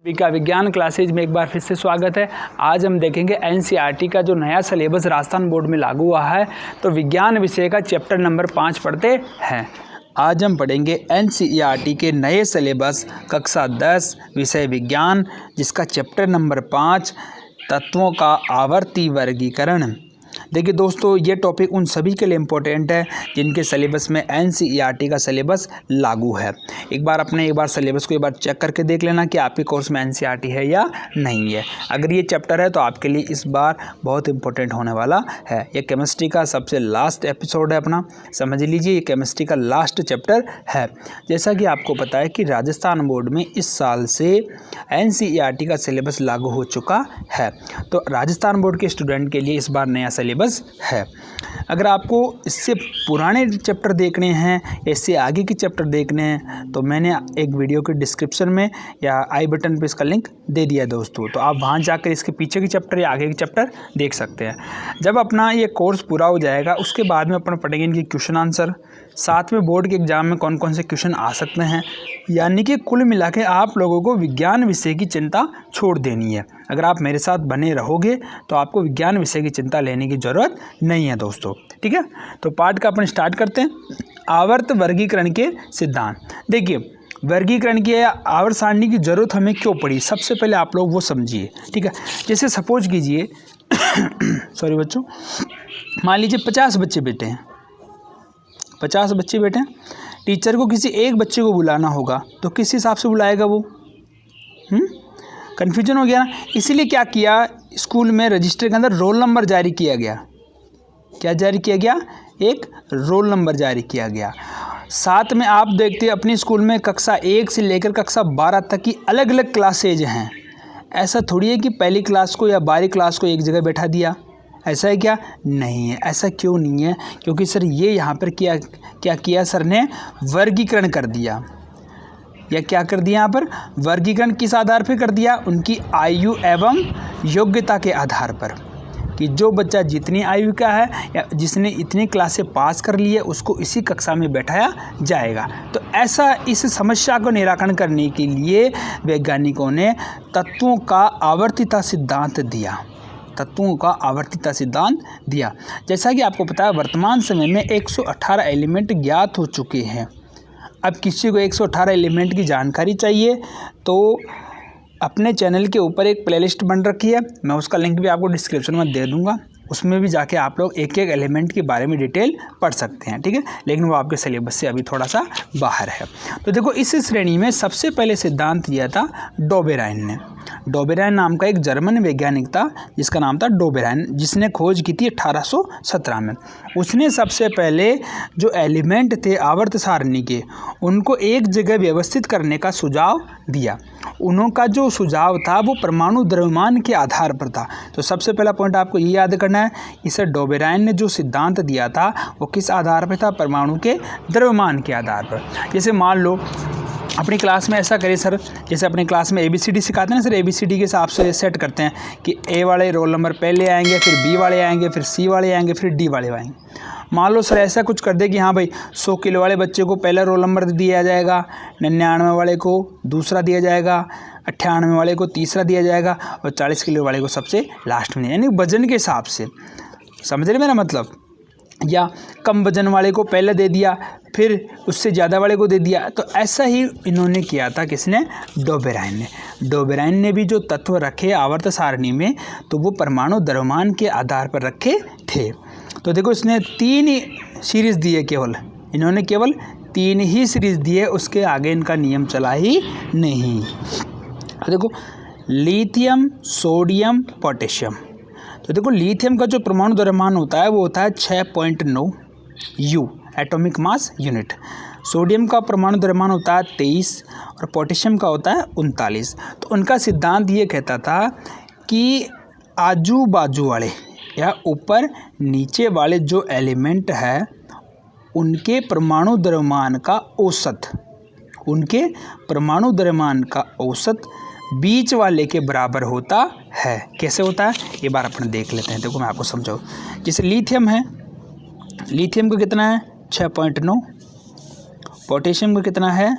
का विज्ञान क्लासेज में एक बार फिर से स्वागत है। आज हम देखेंगे एनसीईआरटी का जो नया सिलेबस राजस्थान बोर्ड में लागू हुआ है, तो विज्ञान विषय का चैप्टर नंबर 5 पढ़ते हैं। आज हम पढ़ेंगे एनसीईआरटी के नए सिलेबस कक्षा 10 विषय विज्ञान, जिसका चैप्टर नंबर 5 तत्वों का आवर्ती वर्गीकरण। देखिए दोस्तों, ये टॉपिक उन सभी के लिए इम्पोर्टेंट है जिनके सिलेबस में एनसीईआरटी का सिलेबस लागू है। एक बार सिलेबस को एक बार चेक करके देख लेना कि आपके कोर्स में एनसीईआरटी है या नहीं है। अगर ये चैप्टर है तो आपके लिए इस बार बहुत इम्पोर्टेंट होने वाला है। ये केमिस्ट्री का सबसे लास्ट एपिसोड है अपना, समझ लीजिए, ये केमिस्ट्री का लास्ट चैप्टर है। जैसा कि आपको पता है कि राजस्थान बोर्ड में इस साल से एनसीईआरटी का सिलेबस लागू हो चुका है, तो राजस्थान बोर्ड के स्टूडेंट के लिए इस बार नया सिलेबस है। अगर आपको इससे पुराने चैप्टर देखने हैं, इससे आगे के चैप्टर देखने हैं, तो मैंने एक वीडियो के डिस्क्रिप्शन में या आई बटन पे इसका लिंक दे दिया दोस्तों, तो आप वहां जाकर इसके पीछे के चैप्टर या आगे के चैप्टर देख सकते हैं। जब अपना ये कोर्स पूरा हो जाएगा उसके बाद में अपन पढ़ेंगे इनके क्वेश्चन आंसर, साथ में बोर्ड के एग्जाम में कौन कौन से क्वेश्चन आ सकते हैं। यानी कि कुल मिला के आप लोगों को विज्ञान विषय की चिंता छोड़ देनी है। अगर आप मेरे साथ बने रहोगे तो आपको विज्ञान विषय की चिंता लेने की ज़रूरत नहीं है दोस्तों, ठीक है। तो पाठ का अपन स्टार्ट करते हैं। आवर्त वर्गीकरण के सिद्धांत। देखिए, वर्गीकरण की या आवर्त सारणी की ज़रूरत हमें क्यों पड़ी, सबसे पहले आप लोग वो समझिए, ठीक है। जैसे सपोज कीजिए सॉरी बच्चों, मान लीजिए 50 बच्चे बैठे हैं, 50 बच्चे बैठे हैं। टीचर को किसी एक बच्चे को बुलाना होगा तो किस हिसाब से बुलाएगा वो? कन्फ्यूजन हो गया ना। इसीलिए क्या किया, स्कूल में रजिस्टर के अंदर रोल नंबर जारी किया गया। क्या जारी किया गया? एक रोल नंबर जारी किया गया। साथ में आप देखते हैं अपने स्कूल में कक्षा 1 से लेकर कक्षा 12 तक की अलग अलग क्लासेज हैं। ऐसा थोड़ी है कि पहली क्लास को या 12वीं क्लास को एक जगह बैठा दिया, ऐसा है क्या? नहीं है। ऐसा क्यों नहीं है? क्योंकि सर ये यहाँ पर क्या किया सर ने, वर्गीकरण कर दिया। या क्या कर दिया यहाँ पर? वर्गीकरण किस आधार पर कर दिया? उनकी आयु एवं योग्यता के आधार पर, कि जो बच्चा जितनी आयु का है या जिसने इतनी क्लासें पास कर ली है उसको इसी कक्षा में बैठाया जाएगा। तो ऐसा इस समस्या को निराकरण करने के लिए वैज्ञानिकों ने तत्वों का आवर्तिता सिद्धांत दिया। तत्वों का आवर्तिता सिद्धांत दिया। जैसा कि आपको पता है वर्तमान समय में 118 एलिमेंट ज्ञात हो चुके हैं। अब किसी को 118 एलिमेंट की जानकारी चाहिए तो अपने चैनल के ऊपर एक प्लेलिस्ट बन रखी है, मैं उसका लिंक भी आपको डिस्क्रिप्शन में दे दूंगा। उसमें भी जाके आप लोग एक एक एलिमेंट के बारे में डिटेल पढ़ सकते हैं, ठीक है। लेकिन वो आपके सिलेबस से अभी थोड़ा सा बाहर है। तो देखो, इस श्रेणी में सबसे पहले सिद्धांत दिया था डोबेराइन ने। डोबेराइन नाम का एक जर्मन वैज्ञानिक था जिसका नाम था डोबेराइन, जिसने खोज की थी 1817 में। उसने सबसे पहले जो एलिमेंट थे आवर्त सारणी के, उनको एक जगह व्यवस्थित करने का सुझाव दिया। उनका जो सुझाव था वो परमाणु द्रव्यमान के आधार पर था। तो सबसे पहला पॉइंट आपको ये याद करना है, इसे डोबेराइन ने जो सिद्धांत दिया था वो किस आधार पर था? परमाणु के द्रव्यमान के आधार पर। जैसे मान लो अपनी क्लास में ऐसा करें सर, जैसे अपनी क्लास में ABCD सिखाते हैं ना सर, ABCD के हिसाब से सेट करते हैं कि A वाले रोल नंबर पहले आएंगे, फिर B वाले आएंगे, फिर C वाले आएंगे, फिर D वाले आएंगे। मान लो सर ऐसा कुछ कर दे कि हाँ भाई 100 किलो वाले बच्चे को पहला रोल नंबर दिया जाएगा, 99 वाले को दूसरा दिया जाएगा, 98 वाले को तीसरा दिया जाएगा और 40 किलो वाले को सबसे लास्ट में, यानी वजन के हिसाब से। समझ रहे मेरा मतलब? या कम वजन वाले को पहले दे दिया, फिर उससे ज़्यादा वाले को दे दिया। तो ऐसा ही इन्होंने किया था, किसने? डोबेराइन ने। डोबेराइन ने भी जो तत्व रखे आवर्त सारणी में, तो वो परमाणु द्रव्यमान के आधार पर रखे थे। तो देखो, इसने 3 सीरीज़ दिए, इन्होंने केवल 3 ही सीरीज़ दिए, उसके आगे इनका नियम चला ही नहीं। देखो, लिथियम, सोडियम, पोटेशियम। तो देखो, लिथियम का जो परमाणु द्रव्यमान होता है वो होता है 6.9 U atomic mass unit. Sodium का परमाणु द्रव्यमान होता है 23 और पोटेशियम का होता है 39। तो उनका सिद्धांत ये कहता था कि आजू बाजू वाले या ऊपर नीचे वाले जो एलिमेंट है उनके परमाणु द्रव्यमान का औसत, उनके परमाणु द्रव्यमान का औसत बीच वाले के बराबर होता है। कैसे होता है ये बार अपन देख लेते हैं। देखो मैं आपको समझाऊँ। जैसे लिथियम है, लिथियम का कितना है? 6.9। पोटेशियम का कितना है?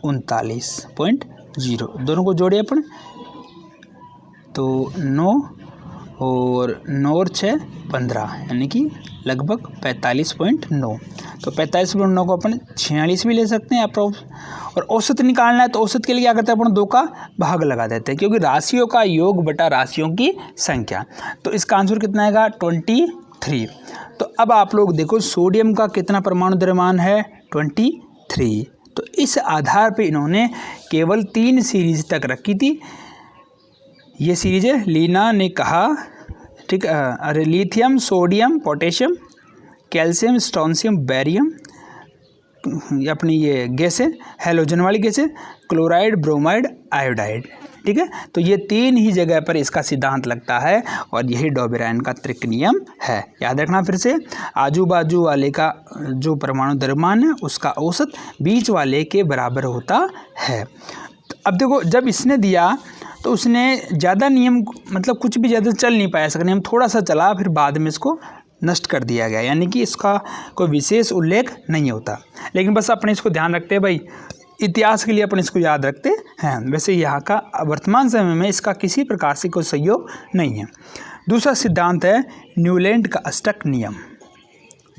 39.9। 0, दोनों को जोड़े अपन तो 9 और 9 और 6 15, यानी कि लगभग 45.9। तो 45.9 को अपन 46 भी ले सकते हैं अप्रोक्स। और औसत निकालना है तो औसत के लिए क्या करते हैं अपन 2 का भाग लगा देते हैं, क्योंकि राशियों का योग बटा राशियों की संख्या। तो इसका आंसर कितना आएगा 23। तो अब आप लोग देखो सोडियम का कितना परमाणु द्रव्यमान है 23। तो इस आधार पे इन्होंने केवल 3 सीरीज तक रखी थी। ये सीरीज है, लीना ने कहा, ठीक, अरे lithium, sodium, potassium, calcium, strontium, barium, अपनी ये गैसें हैलोजन वाली गैसें, क्लोराइड, ब्रोमाइड, आयोडाइड, ठीक है। तो ये 3 ही जगह पर इसका सिद्धांत लगता है और यही डोबेराइन का त्रिक नियम है। याद रखना फिर से, आजू बाजू वाले का जो परमाणु द्रव्यमान है उसका औसत बीच वाले के बराबर होता है। तो अब देखो जब इसने दिया तो उसने ज़्यादा नियम, मतलब कुछ भी ज़्यादा चल नहीं पाया, इसका नियम थोड़ा सा चला, फिर बाद में इसको नष्ट कर दिया गया, यानी कि इसका कोई विशेष उल्लेख नहीं होता। लेकिन बस अपने इसको ध्यान रखते हैं भाई, इतिहास के लिए अपन इसको याद रखते हैं। वैसे यहाँ का वर्तमान समय में इसका किसी प्रकार से कोई सहयोग नहीं है। दूसरा सिद्धांत है न्यूलैंड का अष्टक नियम।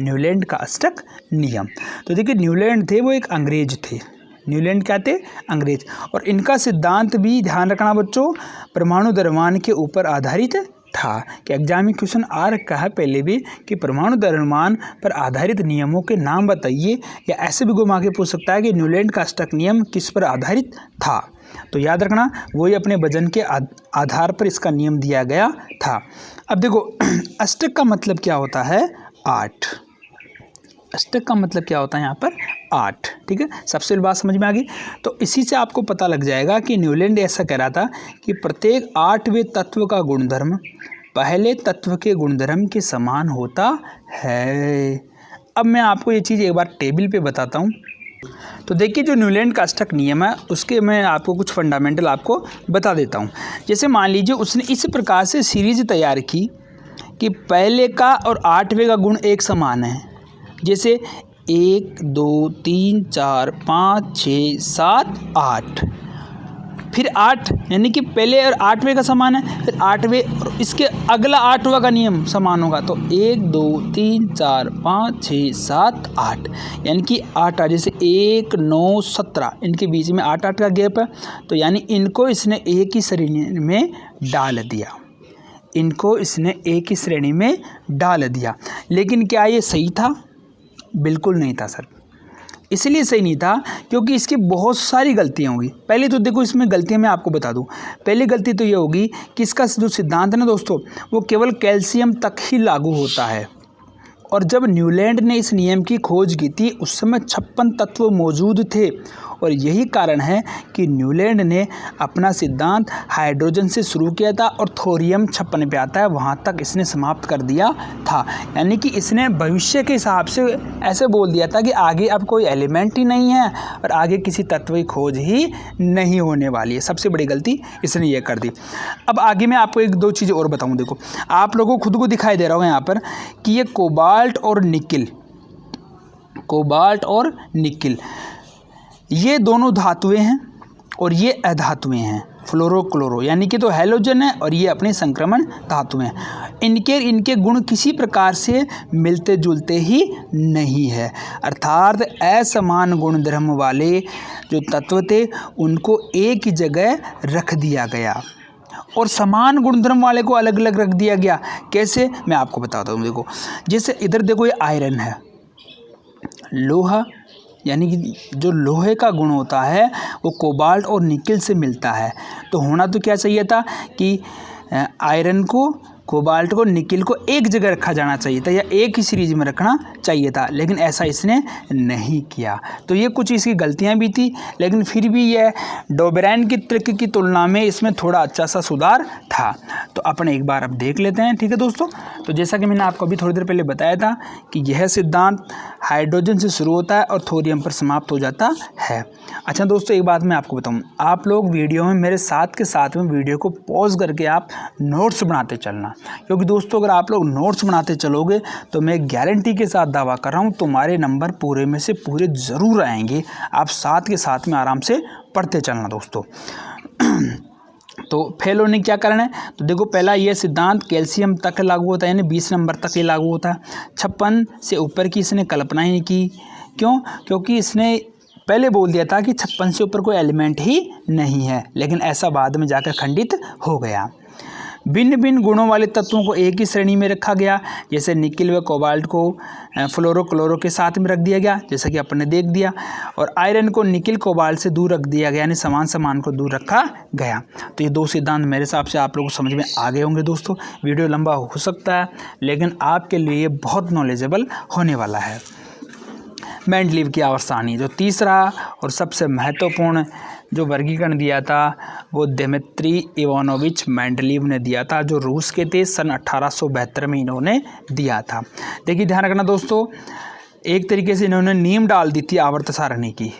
न्यूलैंड का अष्टक नियम, तो देखिए न्यूलैंड थे वो एक अंग्रेज थे। न्यूलैंड क्या थे? अंग्रेज। और इनका सिद्धांत भी ध्यान रखना बच्चों, परमाणु द्रव्यमान के ऊपर आधारित था। कि एग्जाम में क्वेश्चन आ रखा है पहले भी कि परमाणु द्रव्यमान पर आधारित नियमों के नाम बताइए, या ऐसे भी घुमा के पूछ सकता है कि न्यूलैंड का अष्टक नियम किस पर आधारित था। तो याद रखना वही अपने वजन के आधार पर इसका नियम दिया गया था। अब देखो अष्टक का मतलब क्या होता है? 8। अष्टक का मतलब क्या होता है यहाँ पर? 8, ठीक है। सबसे बात समझ में आ गई। तो इसी से आपको पता लग जाएगा कि न्यूलैंड ऐसा कह रहा था कि प्रत्येक 8वें तत्व का गुणधर्म पहले तत्व के गुणधर्म के समान होता है। अब मैं आपको ये चीज़ एक बार टेबल पे बताता हूँ। तो देखिए जो न्यूलैंड का अष्टक नियम है उसके मैं आपको कुछ फंडामेंटल आपको बता देता हूँ। जैसे मान लीजिए उसने इस प्रकार से सीरीज तैयार की कि पहले का और 8वें का गुण एक समान है। जैसे 1 2 3 4 5 6 7 8, फिर 8 यानी कि पहले और 8वें का समान है, फिर 8वें और इसके अगला 8वां का नियम समान होगा। तो 1 2 3 4 5 6 7 8, यानी कि 8 जैसे 1 9 17, इनके बीच में 8 का गैप है। तो यानी इनको इसने एक ही श्रेणी में डाल दिया। इनको इसने एक ही श्रेणी में डाल दिया। लेकिन क्या ये सही था? बिल्कुल नहीं था सर। इसलिए सही नहीं था क्योंकि इसकी बहुत सारी गलतियाँ होंगी। पहले तो देखो इसमें गलतियाँ मैं आपको बता दूं। पहली गलती तो ये होगी कि इसका जो सिद्धांत है ना दोस्तों, वो केवल कैल्शियम तक ही लागू होता है। और जब न्यूलैंड ने इस नियम की खोज की थी उस समय 56 तत्व मौजूद थे। और यही कारण है कि न्यूलैंड ने अपना सिद्धांत हाइड्रोजन से शुरू किया था और थोरियम 56 पे आता है, वहाँ तक इसने समाप्त कर दिया था। यानी कि इसने भविष्य के हिसाब से ऐसे बोल दिया था कि आगे अब कोई एलिमेंट ही नहीं है और आगे किसी तत्व की खोज ही नहीं होने वाली है। सबसे बड़ी गलती इसने ये कर दी। अब आगे मैं आपको 1-2 चीज़ें और बताऊँ। देखो आप लोगों को खुद को दिखाई दे रहा होगा यहाँ पर कि ये कोबाल्ट और निकिल ये दोनों धातुएं हैं और ये अधातुएं हैं। फ्लोरो यानी कि तो हैलोजन है और ये अपने संक्रमण धातुएं हैं। इनके गुण किसी प्रकार से मिलते जुलते ही नहीं है, अर्थात असमान गुणधर्म वाले जो तत्व थे उनको एक ही जगह रख दिया गया और समान गुणधर्म वाले को अलग अलग रख दिया गया। कैसे? मैं आपको बताता हूँ। देखो जैसे इधर देखो ये आयरन है, लोहा, यानी कि जो लोहे का गुण होता है वो कोबाल्ट और निकिल से मिलता है। तो होना तो क्या चाहिए था कि आयरन को, कोबाल्ट को, निकिल को एक जगह रखा जाना चाहिए था या एक ही सीरीज में रखना चाहिए था, लेकिन ऐसा इसने नहीं किया। तो ये कुछ इसकी गलतियां भी थी, लेकिन फिर भी यह डोबेराइन की ट्रिक की तुलना में इसमें थोड़ा अच्छा सा सुधार था। तो अपन एक बार अब देख लेते हैं, ठीक है दोस्तों। तो जैसा कि मैंने आपको अभी थोड़ी देर पहले बताया था कि यह सिद्धांत हाइड्रोजन से शुरू होता है और थोरियम पर समाप्त हो जाता है। अच्छा दोस्तों, एक बात मैं आपको बताऊँ, आप लोग वीडियो में मेरे साथ के साथ में वीडियो को पॉज करके आप नोट्स बनाते चलना। क्योंकि दोस्तों अगर आप लोग नोट्स बनाते चलोगे तो मैं गारंटी के साथ दावा कर रहा हूँ तुम्हारे नंबर पूरे में से पूरे ज़रूर आएंगे। आप साथ के साथ में आराम से पढ़ते चलना दोस्तों। तो फेल होने क्या कारण है? तो देखो पहला ये सिद्धांत कैल्शियम तक लागू होता है, यानी 20 नंबर तक ये लागू होता है। 56 से ऊपर की इसने कल्पना ही नहीं की। क्यों? क्योंकि इसने पहले बोल दिया था कि 56 से ऊपर कोई एलिमेंट ही नहीं है, लेकिन ऐसा बाद में जाकर खंडित हो गया। भिन्न भिन्न गुणों वाले तत्वों को एक ही श्रेणी में रखा गया, जैसे निकिल व कोबाल्ट को फ्लोरो क्लोरो के साथ में रख दिया गया, जैसा कि अपन ने देख दिया, और आयरन को निकिल कोबाल्ट से दूर रख दिया गया, यानी समान को दूर रखा गया। तो ये दो सिद्धांत मेरे हिसाब से आप लोगों को समझ में आ गए होंगे दोस्तों। वीडियो लंबा हो सकता है लेकिन आपके लिए बहुत नॉलेजेबल होने वाला है। मेंडलीव की आवर्त सारणी, जो तीसरा और सबसे महत्वपूर्ण जो वर्गीकरण दिया था वो दिमित्री इवानोविच मेंडलीव ने दिया था, जो रूस के थे। सन 1872 में इन्होंने दिया था। देखिए ध्यान रखना दोस्तों, एक तरीके से इन्होंने नींव डाल दी थी आवर्त सारणी की,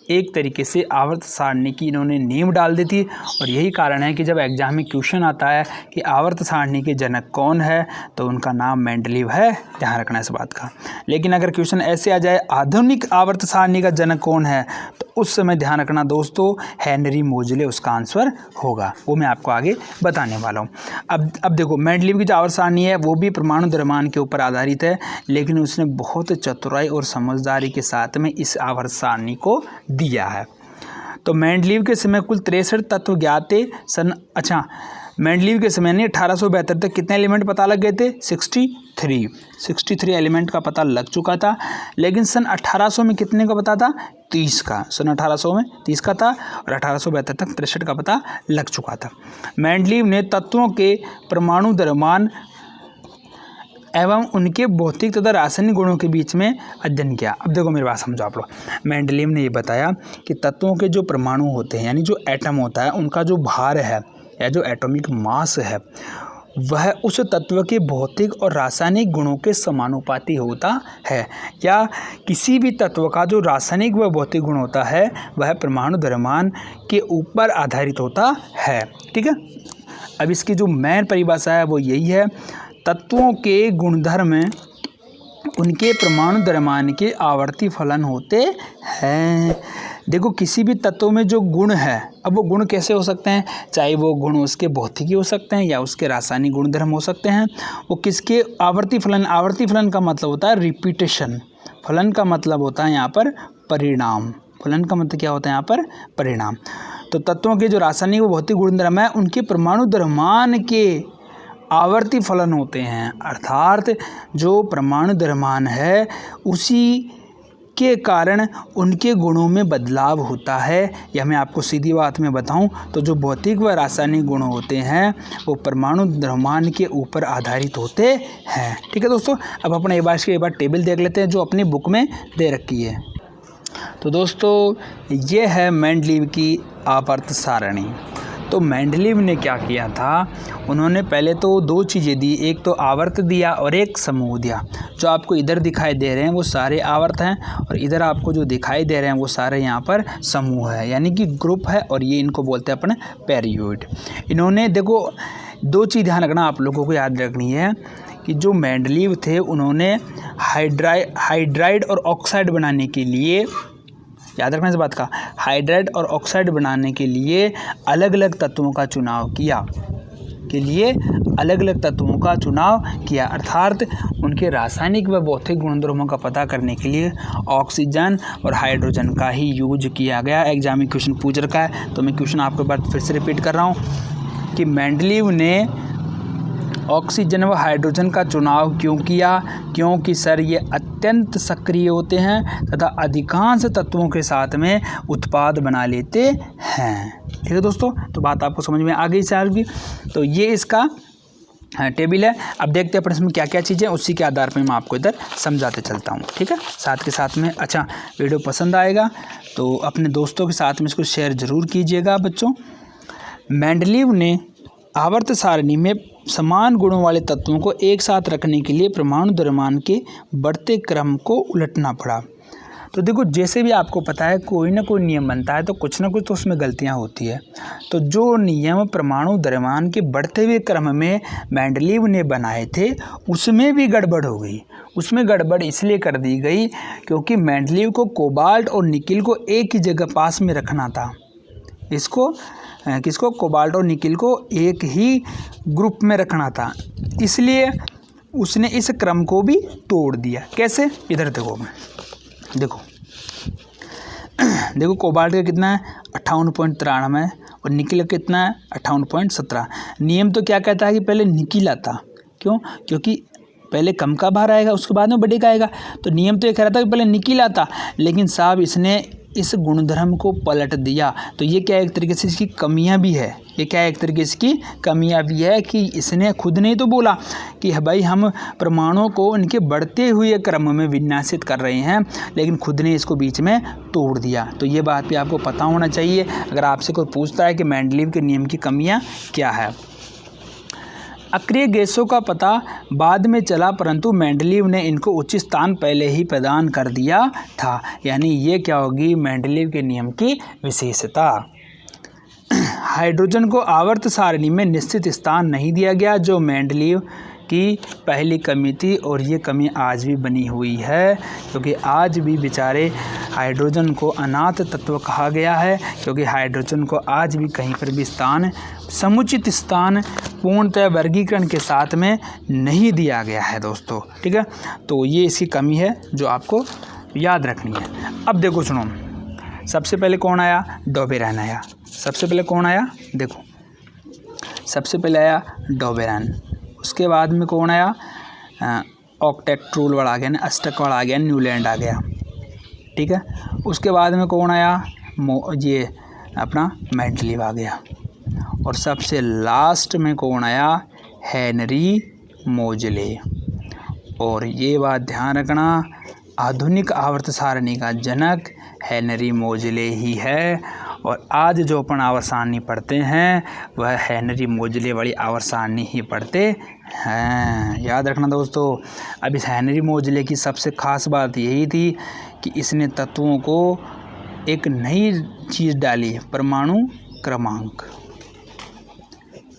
एक तरीके से आवर्त सारणी की इन्होंने नींव डाल दी थी। और यही कारण है कि जब एग्जाम में क्वेश्चन आता है कि आवर्त सारणी के जनक कौन है तो उनका नाम मेंडलीव है, ध्यान रखना इस बात का। लेकिन अगर क्वेश्चन ऐसे आ जाए आधुनिक आवर्त सारणी का जनक कौन है, तो उस समय ध्यान रखना दोस्तों हेनरी मोजले उसका आंसर होगा, वो मैं आपको आगे बताने वाला हूँ। अब देखो मेंडलीव की जो आवर्त सारणी है वो भी परमाणु द्रव्यमान के ऊपर आधारित है, लेकिन उसने बहुत चतुराई और समझदारी के साथ में इस आवर्त सारणी को दिया है। तो मेंडलीव के समय कुल 63 तत्व ज्ञात थे। मेंडलीव के समय ने 1872 तक कितने एलिमेंट पता लग गए थे? 63 एलिमेंट का पता लग चुका था। लेकिन सन 1800 में कितने का पता था? 30 का। सन 1800 में 30 का था और 1872 तक 63 का पता लग चुका था। मेंडलीव ने तत्वों के परमाणु द्रव्यमान एवं उनके भौतिक तथा रासायनिक गुणों के बीच में अध्ययन किया। अब देखो मेरी बात समझो आप लोग। मेंडलीव ने ये बताया कि तत्वों के जो परमाणु होते हैं, यानी जो एटम होता है, उनका जो भार है या जो एटॉमिक मास है वह उस तत्व के भौतिक और रासायनिक गुणों के समानुपाती होता है, या किसी भी तत्व का जो रासायनिक व भौतिक गुण होता है वह परमाणु द्रव्यमान के ऊपर आधारित होता है। ठीक है। अब इसकी जो मेन परिभाषा है वो यही है, तत्वों के गुणधर्म उनके परमाणु द्रव्यमान के आवर्ती फलन होते हैं। देखो किसी भी तत्व में जो गुण है, अब वो गुण कैसे हो सकते हैं? चाहे वो गुण उसके भौतिकी हो सकते हैं या उसके रासायनिक गुणधर्म हो सकते हैं। वो किसके आवर्ती फलन का मतलब होता है रिपीटेशन, फलन का मतलब होता है यहाँ पर परिणाम, फलन का मतलब क्या होता है यहाँ पर? परिणाम। तो तत्वों के जो रासायनिक व भौतिक गुणधर्म है उनके परमाणु द्रव्यमान के आवर्ती फलन होते हैं, अर्थात जो परमाणु द्रव्यमान है उसी के कारण उनके गुणों में बदलाव होता है। या मैं आपको सीधी बात में बताऊं तो जो भौतिक व रासायनिक गुण होते हैं वो परमाणु द्रव्यमान के ऊपर आधारित होते हैं। ठीक है दोस्तों, अब अपने एक बार टेबल देख लेते हैं जो अपनी बुक में दे रखी है। तो दोस्तों ये है मेंडलीव की आवर्त सारणी। तो मेंडलीव ने क्या किया था, उन्होंने पहले तो दो चीज़ें दी, एक तो आवर्त दिया और एक समूह दिया। जो आपको इधर दिखाई दे रहे हैं वो सारे आवर्त हैं और इधर आपको जो दिखाई दे रहे हैं वो सारे यहाँ पर समूह है, यानी कि ग्रुप है, और ये इनको बोलते हैं अपने पेरियोड। इन्होंने देखो दो चीज़ ध्यान रखना, आप लोगों को याद रखनी है कि जो मेंडलीव थे उन्होंने हाइड्राइड और ऑक्साइड बनाने के लिए, याद रखना इस बात का, हाइड्राइड और ऑक्साइड बनाने के लिए अलग अलग तत्वों का चुनाव किया, अर्थात उनके रासायनिक व भौतिक गुणधर्मों का पता करने के लिए ऑक्सीजन और हाइड्रोजन का ही यूज किया गया। एग्जाम में क्वेश्चन पूछ रखा है तो मैं क्वेश्चन आपके बाद फिर से रिपीट कर रहा हूँ कि मेंडलीव ने ऑक्सीजन व हाइड्रोजन का चुनाव क्यों किया? क्योंकि सर ये अत्यंत सक्रिय होते हैं तथा अधिकांश तत्वों के साथ में उत्पाद बना लेते हैं। ठीक है दोस्तों, तो बात आपको समझ में आ गई सर की। तो ये इसका टेबल है। अब देखते हैं इसमें क्या क्या चीज़ें, उसी के आधार पर मैं आपको इधर समझाते चलता हूँ। ठीक है, साथ के साथ में अच्छा वीडियो पसंद आएगा तो अपने दोस्तों के साथ में इसको शेयर ज़रूर कीजिएगा बच्चों। मेंडलीव ने आवर्त सारणी में समान गुणों वाले तत्वों को एक साथ रखने के लिए परमाणु द्रव्यमान के बढ़ते क्रम को उलटना पड़ा। तो देखो जैसे भी आपको पता है कोई ना कोई नियम बनता है तो कुछ ना कुछ तो उसमें गलतियां होती है। तो जो नियम परमाणु द्रव्यमान के बढ़ते हुए क्रम में मेंडलीव ने बनाए थे उसमें भी गड़बड़ हो गई। उसमें गड़बड़ इसलिए कर दी गई क्योंकि मेंडलीव को कोबाल्ट और निकिल को एक ही जगह पास में रखना था। किसको? कोबाल्ट और निकिल को एक ही ग्रुप में रखना था, इसलिए उसने इस क्रम को भी तोड़ दिया। कैसे? इधर देखो, देखो कोबाल्ट का कितना है 58.93 और निकिल का कितना है 58.17। नियम तो क्या कहता है कि पहले निकिल आता, क्यों? क्योंकि पहले कम का भार आएगा उसके बाद में बड़े का आएगा। तो नियम तो ये कह रहा था कि पहले निकिल आता, लेकिन साहब इसने इस गुणधर्म को पलट दिया। तो ये क्या एक तरीके से इसकी कमियां भी है, ये क्या एक तरीके से इसकी कमियां भी है कि इसने खुद नहीं तो बोला कि भाई हम परमाणुओं को इनके बढ़ते हुए क्रम में विन्यासित कर रहे हैं, लेकिन खुद ने इसको बीच में तोड़ दिया। तो ये बात भी आपको पता होना चाहिए अगर आपसे कोई पूछता है कि मेंडलीव के नियम की कमियाँ क्या है। अक्रिय गैसों का पता बाद में चला, परंतु मेंडलीव ने इनको उचित स्थान पहले ही प्रदान कर दिया था। यानी ये क्या होगी मेंडलीव के नियम की विशेषता। हाइड्रोजन को आवर्त सारणी में निश्चित स्थान नहीं दिया गया, जो मेंडलीव की पहली कमी थी, और ये कमी आज भी बनी हुई है, क्योंकि आज भी बेचारे हाइड्रोजन को अनाथ तत्व कहा गया है, क्योंकि हाइड्रोजन को आज भी कहीं पर भी स्थान, समुचित स्थान पूर्णतः वर्गीकरण के साथ में नहीं दिया गया है दोस्तों। ठीक है, तो ये इसकी कमी है जो आपको याद रखनी है। अब देखो सुनो, सबसे पहले कौन आया? डोबेरन आया। सबसे पहले कौन आया? देखो सबसे पहले आया डोबेरन, उसके बाद में कौन आया? ऑक्टेट्रूल आ गया, अष्टक आ गया, न्यूलैंड आ गया। ठीक है, उसके बाद में कौन आया? ये अपना मेंडलीव आ गया, और सबसे लास्ट में कौन आया? हेनरी मोजले। और ये बात ध्यान रखना, आधुनिक आवर्त सारणी का जनक हेनरी मोजले ही है, और आज जो अपन आवर्त सारणी पढ़ते हैं वह हेनरी मोजले वाली आवर्त सारणी ही पढ़ते हैं। याद रखना दोस्तों। अब इस हेनरी मोजले की सबसे खास बात यही थी कि इसने तत्वों को एक नई चीज़ डाली, परमाणु क्रमांक।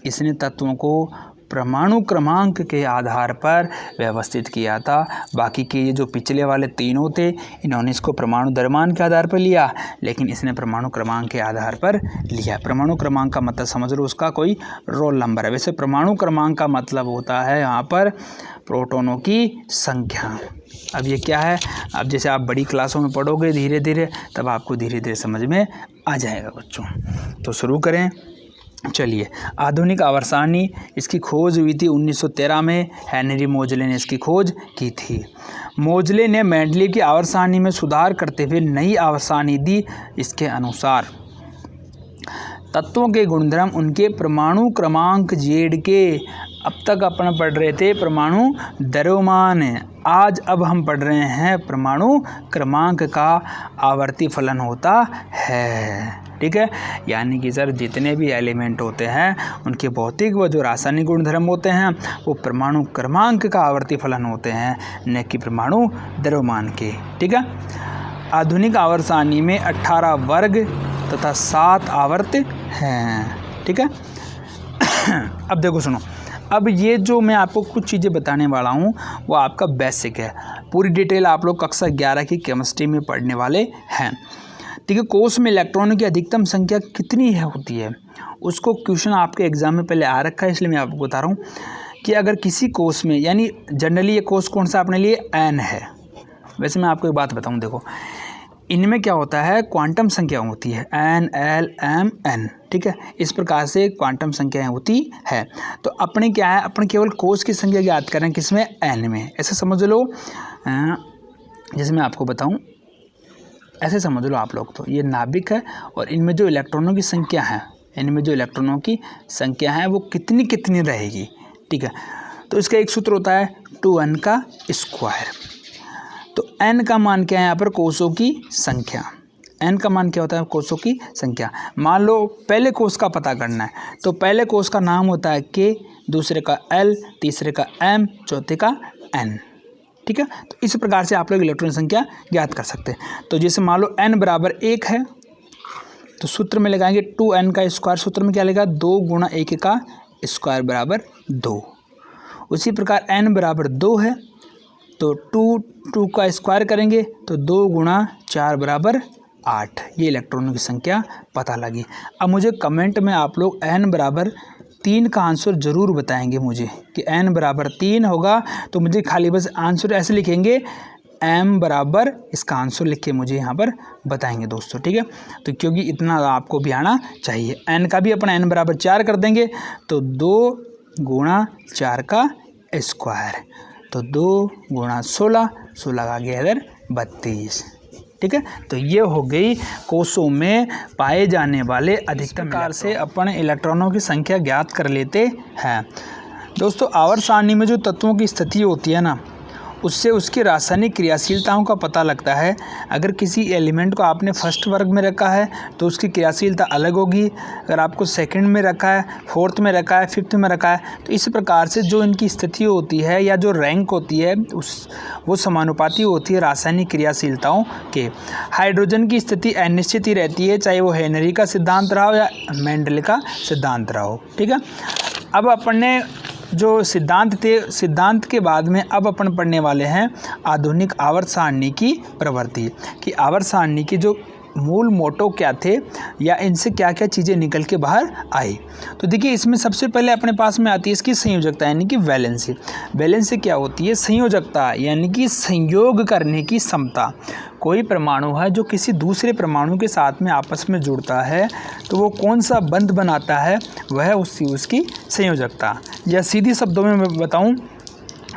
इसने तत्वों को परमाणु क्रमांक के आधार पर व्यवस्थित किया था। बाकी के ये जो पिछले वाले तीनों थे इन्होंने इसको परमाणु द्रव्यमान के आधार पर लिया, लेकिन इसने परमाणु क्रमांक के आधार पर लिया। परमाणु क्रमांक का मतलब समझ लो उसका कोई रोल नंबर है। वैसे परमाणु क्रमांक का मतलब होता है यहाँ पर प्रोटॉनों की संख्या। अब ये क्या है? अब जैसे आप बड़ी क्लासों में पढ़ोगे धीरे धीरे, तब आपको धीरे धीरे समझ में आ जाएगा बच्चों। तो शुरू करें, चलिए। आधुनिक आवर्त सारणी, इसकी खोज हुई थी 1913 में। हेनरी मोजले ने इसकी खोज की थी। मोजले ने मेंडलीव की आवर्त सारणी में सुधार करते हुए नई आवर्त सारणी दी। इसके अनुसार तत्वों के गुणधर्म उनके परमाणु क्रमांक जेड के, अब तक अपन पढ़ रहे थे परमाणु द्रव्यमान, आज अब हम पढ़ रहे हैं परमाणु क्रमांक का आवर्ती फलन होता है। ठीक है, यानी कि सर जितने भी एलिमेंट होते हैं उनके भौतिक व जो रासायनिक गुणधर्म होते हैं वो परमाणु क्रमांक का आवर्ती फलन होते हैं, न कि परमाणु द्रव्यमान के। ठीक है, आधुनिक आवर्त सारणी में 18 वर्ग तथा 7 आवर्त हैं। ठीक है, अब देखो सुनो, अब ये जो मैं आपको कुछ चीज़ें बताने वाला हूँ वो आपका बेसिक है। पूरी डिटेल आप लोग कक्षा 11 की केमिस्ट्री में पढ़ने वाले हैं। ठीक है, कोष में इलेक्ट्रॉनों की अधिकतम संख्या कितनी होती है उसको क्वेश्चन आपके एग्जाम में पहले आ रखा है, इसलिए मैं आपको बता रहा हूँ कि अगर किसी कोष में, यानी जनरली ये कोष कौन सा अपने लिए एन है। वैसे मैं आपको एक बात बताऊँ, देखो इनमें क्या होता है, क्वांटम संख्या होती है एन एल एम एन। ठीक है, इस प्रकार से क्वांटम संख्याएं होती है। तो अपने क्या है, अपने केवल कोष की संख्या ज्ञात करें किसमें, एन में। ऐसे समझ लो, जैसे मैं आपको बताऊं, ऐसे समझ लो आप लोग, तो ये नाभिक है और इनमें जो इलेक्ट्रॉनों की संख्या है, इनमें जो इलेक्ट्रॉनों की संख्या है वो कितनी कितनी रहेगी। ठीक है, तो इसका एक सूत्र होता है 2n का स्क्वायर। तो n का मान क्या है यहाँ पर, कोषों की संख्या। n का मान क्या होता है, कोषों की संख्या। मान लो पहले कोष का पता करना है, तो पहले कोष का नाम होता है k, दूसरे का l, तीसरे का m, चौथे का n। ठीक ठीक है। तो इस प्रकार से आप लोग इलेक्ट्रॉन संख्या ज्ञात कर सकते हैं। तो जैसे मान लो n बराबर 1 है तो सूत्र में लगाएंगे 2n का स्क्वायर, सूत्र में क्या लगेगा 2 गुणा 1 का स्क्वायर बराबर 2। उसी प्रकार n बराबर 2 है तो 2 का स्क्वायर करेंगे तो 2 गुणा 4 बराबर 8। ये इलेक्ट्रॉनों की संख्या पता लगी। अब मुझे कमेंट में आप लोग n बराबर 3 का आंसर ज़रूर बताएंगे मुझे कि n बराबर 3 होगा, तो मुझे खाली बस आंसर ऐसे लिखेंगे m बराबर इसका आंसर लिख के मुझे यहाँ पर बताएंगे दोस्तों, ठीक है। तो क्योंकि इतना आपको भी आना चाहिए। n का भी अपन n बराबर 4 कर देंगे तो 2 गुणा 4 का स्क्वायर, तो 2 गुणा 16, 16 का गया इधर 32, ठीक है। तो ये हो गई कोषों में पाए जाने वाले अधिकतम प्रकार से अपन इलेक्ट्रॉनों की संख्या ज्ञात कर लेते हैं दोस्तों। आवर्त सारणी में जो तत्वों की स्थिति होती है ना, उससे उसकी रासायनिक क्रियाशीलताओं का पता लगता है। अगर किसी एलिमेंट को आपने फर्स्ट वर्ग में रखा है तो उसकी क्रियाशीलता अलग होगी, अगर आपको सेकंड में रखा है, फोर्थ में रखा है, फिफ्थ में रखा है, तो इस प्रकार से जो इनकी स्थिति होती है या जो रैंक होती है वो समानुपाती होती है रासायनिक क्रियाशीलताओं के। हाइड्रोजन की स्थिति अनिश्चित ही रहती है, चाहे वो हेनरी का सिद्धांत रहा हो या मेंडल का सिद्धांत रहा हो, ठीक है। अब अपन ने जो सिद्धांत थे, सिद्धांत के बाद में अब अपन पढ़ने वाले हैं आधुनिक आवर्त सारणी की प्रवृत्ति, कि आवर्त सारणी के जो मूल मोटो क्या थे या इनसे क्या क्या चीज़ें निकल के बाहर आई। तो देखिए इसमें सबसे पहले अपने पास में आती है इसकी संयोजकता यानी कि वैलेंसी। वैलेंसी क्या होती है? संयोजकता यानी कि संयोग करने की क्षमता। कोई परमाणु है जो किसी दूसरे परमाणु के साथ में आपस में जुड़ता है तो वो कौन सा बंध बनाता है, वह उसकी संयोजकता। या सीधी शब्दों में मैं बताऊं,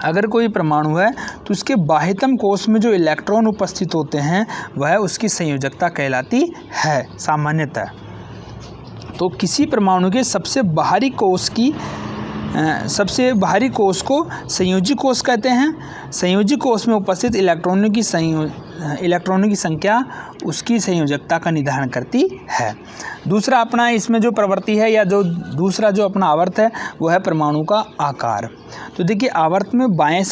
अगर कोई परमाणु है तो उसके बाह्यतम कोश में जो इलेक्ट्रॉन उपस्थित होते हैं वह उसकी संयोजकता कहलाती है सामान्यतः। तो किसी परमाणु के सबसे बाहरी कोश को संयोजी कोश कहते हैं। संयोजी कोश में उपस्थित इलेक्ट्रॉनों की संख्या उसकी संयोजकता का निर्धारण करती है। दूसरा अपना इसमें जो प्रवृत्ति है या जो दूसरा जो अपना आवर्त है वो है परमाणु का आकार। तो देखिए आवर्त में बाएं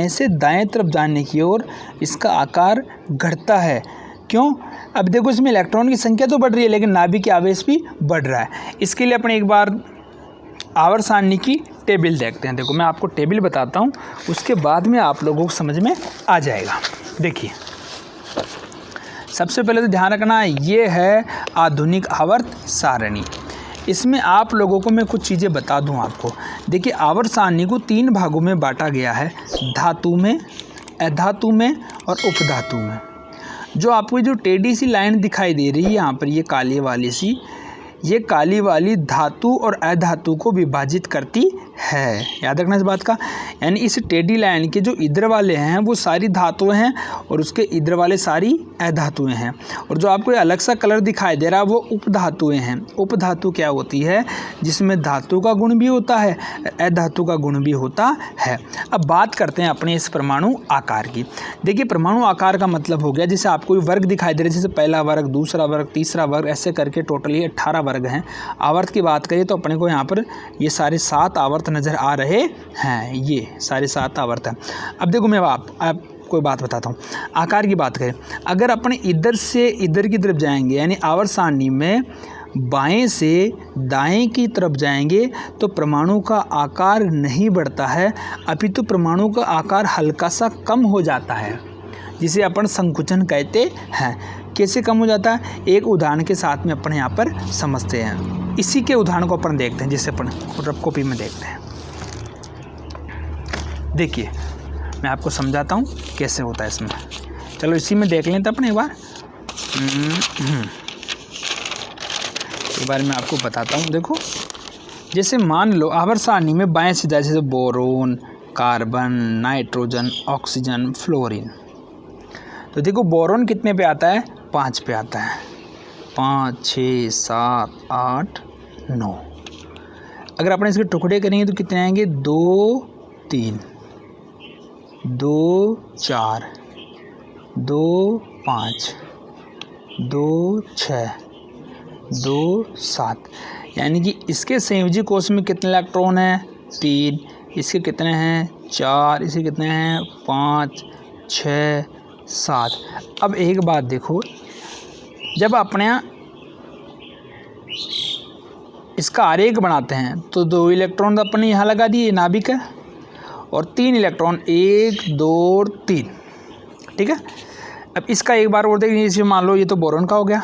से दाएं तरफ जाने की ओर इसका आकार घटता है। क्यों? अब देखो इसमें इलेक्ट्रॉन की संख्या तो बढ़ रही है लेकिन नाभिक आवेश भी बढ़ रहा है। इसके लिए अपने एक बार आवर्त सारणी की टेबल देखते हैं। देखो मैं आपको टेबल बताता हूँ, उसके बाद में आप लोगों को समझ में आ जाएगा। देखिए सबसे पहले तो ध्यान रखना ये है आधुनिक आवर्त सारणी। इसमें आप लोगों को मैं कुछ चीज़ें बता दूं आपको। देखिए आवर्त सारणी को 3 भागों में बांटा गया है, धातु में, अधातु में और उपधातु में। जो आपको जो टेढ़ी सी लाइन दिखाई दे रही है यहाँ पर, ये काली वाली सी, ये काली वाली धातु और अधातु को विभाजित करती है। याद रखना इस बात का। यानी इस टेढ़ी लाइन के जो इधर वाले हैं वो सारी धातुएं हैं और उसके इधर वाले सारी अधातुएं हैं। और जो आपको अलग सा कलर दिखाई दे रहा है वो उपधातुएं हैं। उपधातु क्या होती है? जिसमें धातु का गुण भी होता है, अधातु का गुण भी होता है। अब बात करते हैं अपने इस परमाणु आकार की। देखिए परमाणु आकार का मतलब हो गया, जैसे आपको वर्ग दिखाई दे रहे हैं, जैसे पहला वर्ग, दूसरा वर्ग, तीसरा वर्ग, ऐसे करके टोटली 18 वर्ग हैं। आवर्त की बात करें तो अपने को यहाँ पर ये सारे 7 आवर्त नज़र आ रहे हैं, ये सारे 7 आवर्त हैं। अब देखो मैं आप कोई बात बताता हूँ। आकार की बात करें, अगर अपने इधर से इधर की तरफ जाएंगे यानी आवर्त सारणी में बाएं से दाएं की तरफ जाएंगे तो परमाणु का आकार नहीं बढ़ता है, अपितु परमाणु का आकार हल्का सा कम हो जाता है, जिसे अपन संकुचन कहते हैं। कैसे कम हो जाता है? एक उदाहरण के साथ में अपन यहाँ पर समझते हैं। इसी के उदाहरण को अपन देखते हैं, जिसे अपन रफ कॉपी में देखते हैं। देखिए मैं आपको समझाता हूँ कैसे होता है इसमें। चलो इसी में देख लें तो अपन एक बार मैं आपको बताता हूँ। देखो जैसे मान लो आवर्त सारणी में बाएं से जैसे boron, carbon, nitrogen, oxygen, fluorine. तो देखो बोरोन कितने पे आता है? 5 पे आता है। 5, 6, 7, 8, 9। अगर अपने इसके टुकड़े करेंगे तो कितने आएंगे? 2, 3, 2, 4, 2, 5, 2, 6, 2, 7। यानी कि इसके संयोजी कोश में कितने इलेक्ट्रॉन हैं? 3। इसके कितने हैं? 4, इसे कितने हैं 5, 6, 7। अब एक बात देखो, जब अपने यहाँ इसका आरेख बनाते हैं तो 2 इलेक्ट्रॉन अपने यहाँ लगा दिए, नाभिक है, और 3 इलेक्ट्रॉन 1, 2, 3, ठीक है। अब इसका एक बार और देखिए, इसमें मान लो ये तो बोरॉन का हो गया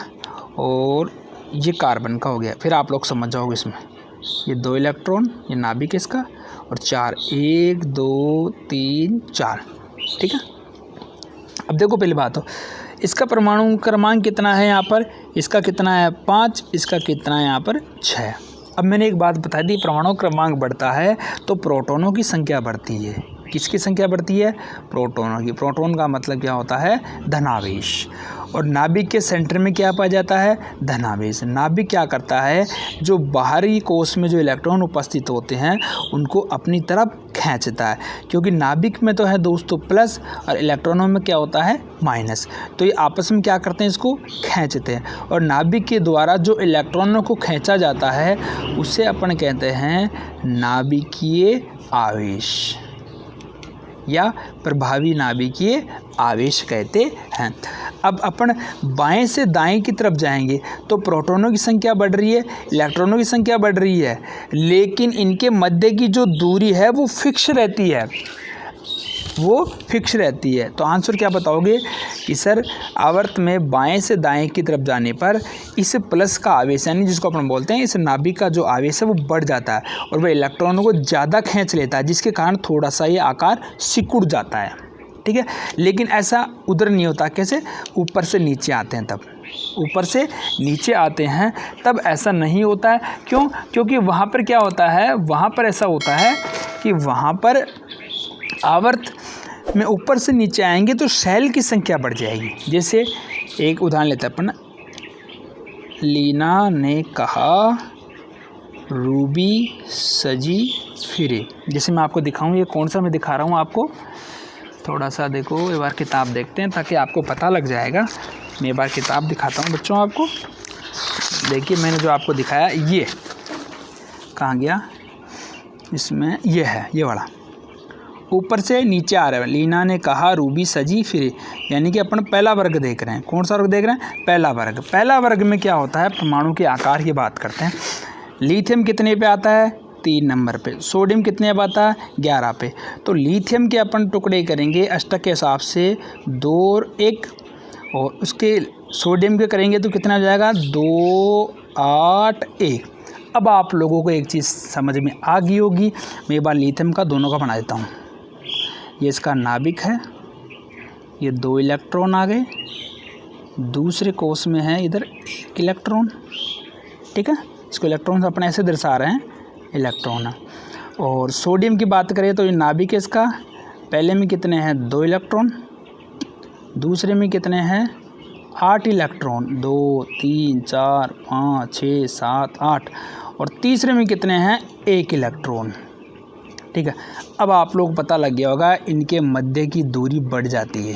और ये कार्बन का हो गया, फिर आप लोग समझ जाओगे इसमें ये 2 इलेक्ट्रॉन, ये नाभिक है इसका, और 4, 1, 2, 3, 4, ठीक है। अब देखो पहली बात हो, इसका परमाणु क्रमांक कितना है यहाँ पर, इसका कितना है 5, इसका कितना है यहाँ पर 6। अब मैंने एक बात बता दी, परमाणु क्रमांक बढ़ता है तो प्रोटॉनों की संख्या बढ़ती है। किसकी संख्या बढ़ती है, प्रोटॉनों की। प्रोटॉन का मतलब क्या होता है, धनावेश। और नाभिक के सेंटर में क्या पाया जाता है, धनावेश। नाभिक क्या करता है, जो बाहरी कोश में जो इलेक्ट्रॉन उपस्थित होते हैं उनको अपनी तरफ खींचता है, क्योंकि नाभिक में तो है दोस्तों प्लस और इलेक्ट्रॉनों में क्या होता है माइनस, तो ये आपस में क्या करते हैं, इसको खींचते हैं। और नाभिक के द्वारा जो इलेक्ट्रॉनों को खींचा जाता है उसे अपन कहते हैं नाभिकीय आवेश या प्रभावी नाभिकीय आवेश कहते हैं। अब अपन बाएं से दाएं की तरफ जाएंगे तो प्रोटॉनों की संख्या बढ़ रही है, इलेक्ट्रॉनों की संख्या बढ़ रही है, लेकिन इनके मध्य की जो दूरी है वो फिक्स रहती है, वो फिक्स रहती है। तो आंसर क्या बताओगे कि सर आवर्त में बाएं से दाएं की तरफ जाने पर इस प्लस का आवेश यानी जिसको अपन बोलते हैं इस नाभिक का जो आवेश है वो बढ़ जाता है और वह इलेक्ट्रॉनों को ज़्यादा खींच लेता है, जिसके कारण थोड़ा सा ये आकार सिकुड़ जाता है, ठीक है। लेकिन ऐसा उधर नहीं होता, कैसे, ऊपर से नीचे आते हैं तब, ऊपर से नीचे आते हैं तब ऐसा नहीं होता है। क्यों, क्योंकि वहाँ पर क्या होता है, वहाँ पर ऐसा होता है कि वहाँ पर आवर्त में ऊपर से नीचे आएंगे तो शेल की संख्या बढ़ जाएगी। जैसे एक उदाहरण लेते हैं अपन, लीना ने कहा रूबी सजी फिरे। जैसे मैं आपको दिखाऊं, ये कौन सा मैं दिखा रहा हूँ आपको, थोड़ा सा देखो, एक बार किताब देखते हैं ताकि आपको पता लग जाएगा। मैं एक बार किताब दिखाता हूँ बच्चों आपको। देखिए मैंने जो आपको दिखाया ये कहाँ गया, इसमें ये है, ये वाला ऊपर से नीचे आ रहा है। लीना ने कहा रूबी सजी फिरे, यानी कि अपन पहला वर्ग देख रहे हैं। कौन सा वर्ग देख रहे हैं, पहला वर्ग। पहला वर्ग में क्या होता है, परमाणु के आकार की बात करते हैं। लिथियम कितने पे आता है, 3 नंबर पे। सोडियम कितने पे आता है, 11 पे। तो लिथियम के अपन टुकड़े करेंगे अष्टक के हिसाब से 2 और 1, और उसके सोडियम के करेंगे तो कितना हो जाएगा 2, 8, 1। अब आप लोगों को एक चीज़ समझ में आ गई होगी, मैं एक बार लिथियम का दोनों का बना देता हूँ। ये इसका नाभिक है, ये 2 इलेक्ट्रॉन आ गए, दूसरे कोष में है इधर इलेक्ट्रॉन, ठीक है। इसको इलेक्ट्रॉन से अपन ऐसे दर्शा रहे हैं, इलेक्ट्रॉन है। और सोडियम की बात करें तो ये नाभिक है इसका, पहले में कितने हैं 2 इलेक्ट्रॉन, दूसरे में कितने हैं 8 इलेक्ट्रॉन, 2, 3, 4, 5, 6, 7, 8, और तीसरे में कितने हैं 1 इलेक्ट्रॉन, ठीक है। अब आप लोग पता लग गया होगा इनके मध्य की दूरी बढ़ जाती है।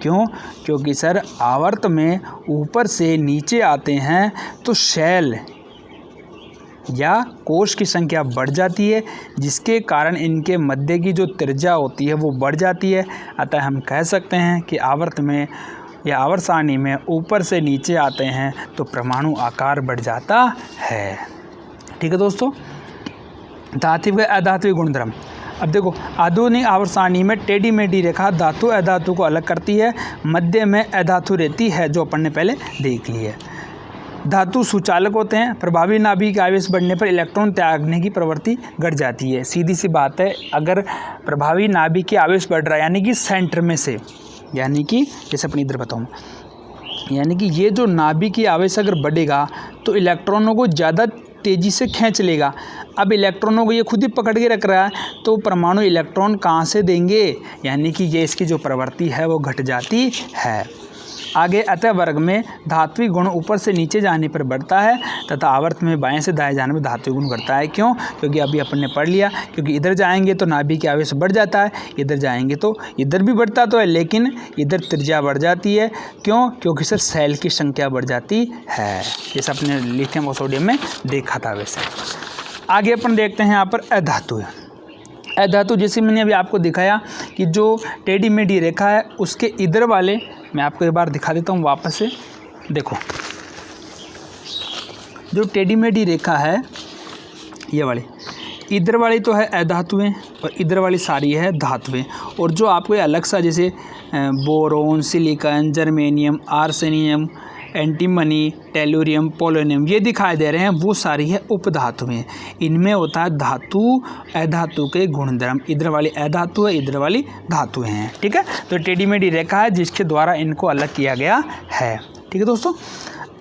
क्यों, क्योंकि सर आवर्त में ऊपर से नीचे आते हैं तो शेल या कोश की संख्या बढ़ जाती है, जिसके कारण इनके मध्य की जो त्रिज्या होती है वो बढ़ जाती है। अतः हम कह सकते हैं कि आवर्त में या आवर्त सारणी में ऊपर से नीचे आते हैं तो परमाणु आकार बढ़ जाता है, ठीक है दोस्तों। धात्विक व अधात्विक गुणधर्म। अब देखो आधुनिक आवर्त सारणी में टेढ़ी मेढ़ी रेखा धातु अधातु को अलग करती है, मध्य में अधातु रहती है, जो अपन ने पहले देख ली है। धातु सुचालक होते हैं, प्रभावी नाभिक आवेश बढ़ने पर इलेक्ट्रॉन त्यागने की प्रवृत्ति घट जाती है। सीधी सी बात है, अगर प्रभावी नाभिक की आवेश बढ़ रहा है यानी कि सेंटर में से, यानी कि जैसे अपनी इधर बताऊँ, यानी कि ये जो नाभिक की आवेश अगर बढ़ेगा तो इलेक्ट्रॉनों को ज़्यादा तेज़ी से खींच लेगा। अब इलेक्ट्रॉनों को ये खुद ही पकड़ के रख रहा है तो परमाणु इलेक्ट्रॉन कहाँ से देंगे, यानी कि ये इसकी जो प्रवृत्ति है वो घट जाती है। आगे अतः वर्ग में धात्विक गुण ऊपर से नीचे जाने पर बढ़ता है तथा आवर्त में बाएं से दाएं जाने में धात्विक गुण घटता है। क्यों, क्योंकि अभी अपन ने पढ़ लिया, क्योंकि इधर जाएंगे तो नाभिक की आवेश बढ़ जाता है, इधर जाएंगे तो इधर भी बढ़ता तो है लेकिन इधर त्रिज्या बढ़ जाती है। क्यों, क्योंकि सर सेल की संख्या बढ़ जाती है, जैसे अपने लिथियम और सोडियम में देखा था। वैसे आगे अपन देखते हैं यहाँ पर अधातु। अधातु जैसे मैंने अभी आपको दिखाया कि जो टेढ़ी मेढ़ी रेखा है उसके इधर वाले, मैं आपको एक बार दिखा देता हूँ वापस से। देखो जो टेढ़ी मेढ़ी रेखा है ये वाली, इधर वाली तो है अधातुएं और इधर वाली सारी है धातुएं। और जो आपको अलग सा जैसे boron, silicon, germanium, arsenium, antimony, tellurium, polonium ये दिखाई दे रहे हैं, वो सारी है उपधातुएं। इनमें होता है धातु अधातु के गुणधर्म। इधर वाली अधातु है, इधर वाली धातुएं हैं। ठीक है, तो टेढ़ी मेढ़ी रेखा है जिसके द्वारा इनको अलग किया गया है। ठीक है दोस्तों,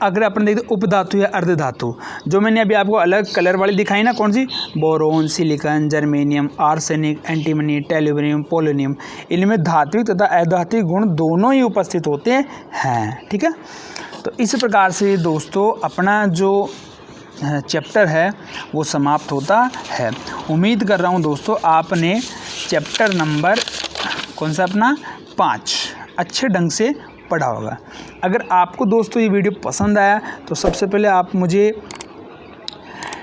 अगर अपन देखते उपधातु या अर्धधातु, जो मैंने अभी आपको अलग कलर वाली दिखाई ना, कौन सी, boron, silicon, germanium, arsenic, antimony, tellurium, polonium, इनमें धात्विक तथा अधात्विक गुण दोनों ही उपस्थित होते हैं। ठीक है, तो इस प्रकार से दोस्तों अपना जो चैप्टर है वो समाप्त होता है। उम्मीद कर रहा हूँ दोस्तों आपने चैप्टर नंबर कौन सा अपना 5 अच्छे ढंग से पढ़ा होगा। अगर आपको दोस्तों ये वीडियो पसंद आया तो सबसे पहले आप मुझे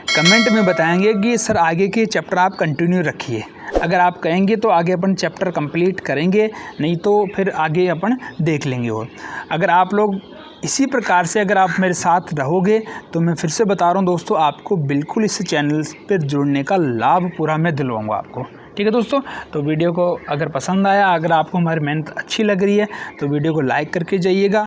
कमेंट में बताएंगे कि सर आगे के चैप्टर आप कंटिन्यू रखिए। अगर आप कहेंगे तो आगे अपन चैप्टर कंप्लीट करेंगे, नहीं तो फिर आगे अपन देख लेंगे। और अगर आप लोग इसी प्रकार से अगर आप मेरे साथ रहोगे तो मैं फिर से बता रहा हूँ दोस्तों, आपको बिल्कुल इस चैनल पर जुड़ने का लाभ पूरा मैं दिलवाऊँगा आपको। ठीक है दोस्तों, तो वीडियो को अगर पसंद आया, अगर आपको हमारी मेहनत अच्छी लग रही है तो वीडियो को लाइक करके जाइएगा।